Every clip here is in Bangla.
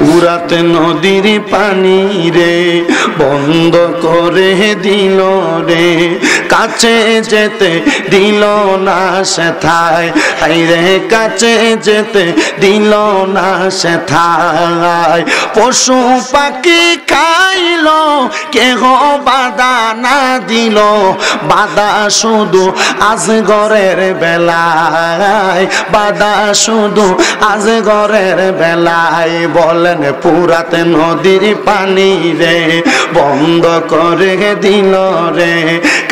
পুরাতে নদীর পানি রে বন্ধ করে দিল রে, কাছে যেতে দিল না সেথায়, হাইরে কাছে যেতে দিল না সেথায়। পশু পাখি খাইল কেহ বাধা না দিল, বাধা শুধু আজগরের বেলায়, বাধা শুধু আজগরের বেলায়। বলেন পুরাতে নদীর পানি রে বন্ধ করে দিল রে,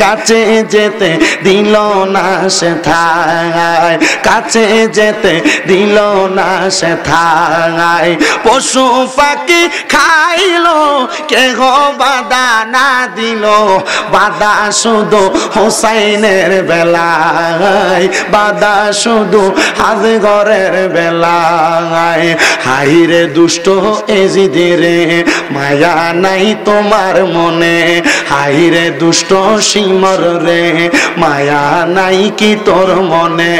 কাছে যেতে দিল না সেথায়, কাছে যেতে দিল না সেথায়। পশু পাখি খাইল কেহ বাধা না দিল, বাধা শুধু হোসাইনের বেলায়, বাধা শুধু আজগরের বেলায়। হাইরে দুষ্ট এজিদের মায়া নাই তোমার মনে, হাইরে দুষ্ট সিমর রে মায়া নাই কি তোর মনে।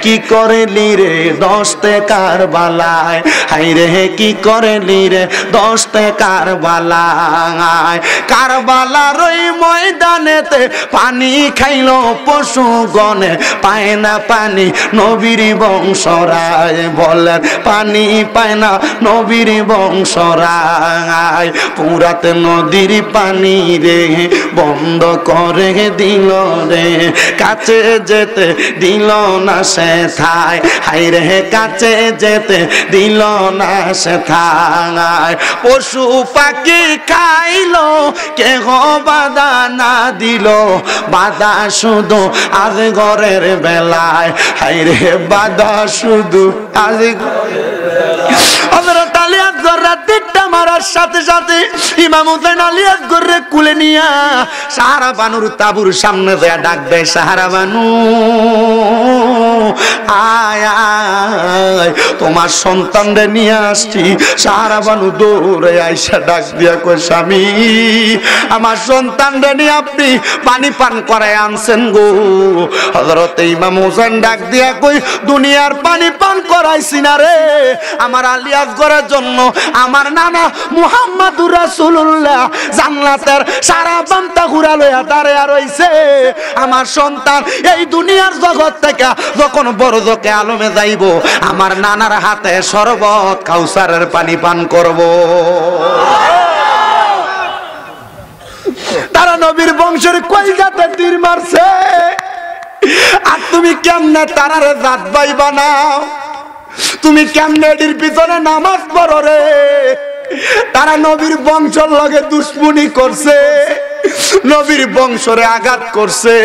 কি করলি রে 10 টাকার বালায়, হাইরে কি করলি রে 10 টাকার বালায়। কারবালার ওই ময়দানেতে পানি খাইল পশু গনে, পায় না পানি নবীর বংশরায়। বলেন পানি পায় না নবীর বংশরায়। পুরাতে নদীর পানি রে বন্ধ করে দিল রে, কাছে যেতে দিল না সেথায়, হাইরে কাছে যেতে দিল না সেথায়। পশু পাখি খাইল কেহ বাধা না দিল, বাধা শুধু আজগরের বেলায়, হাইরে বাধা শুধু আজগরের বেলায়। হযরত আলী আসগর রাতটা মারার সাথে সাথে ইমাম হুসাইন আলী আসগরে কুলে নিয়া সাহারা বানুর তাবুর সামনে যায় ডাক দেয়, সাহারা বানু আয় আয় তোমার সন্তানরে নিয়ে আসছি। সাহারা বানু দৌড়ে আইসা ডাক দিয়া কয়, স্বামী আমার সন্তানরে নিয়ে আপনি পানি পান করায় আনছেন গো। হযরত ইমাম হুসাইন ডাক দিয়া কই, দুনিয়ার পানি পান করাইছি না রে, আমার আলী আসগরের জন্য আমার নানা মুহাম্মদুর রাসূলুল্লাহ জান্নাতের সারা বান্তা ঘুরা লইয়া দাঁড়ায়া রইছে। আমার সন্তান এই দুনিয়ার জগৎ থেকে যখন বরজকে আলমে যাইব, আমার নানার হাতে শরবত কাউসারের পানি পান করব। তারা নবীর বংশের কলিজাতে তীর মারছে, আর তুমি কেমনে তারারে জাত ভাই বানাও, তুমি কেমনে এটির পিছনে নামাজ পড়ো রে। তারা নবীর বংশের লগে দুশ্মনী করছে, নবীর বংশরে আঘাত করছে।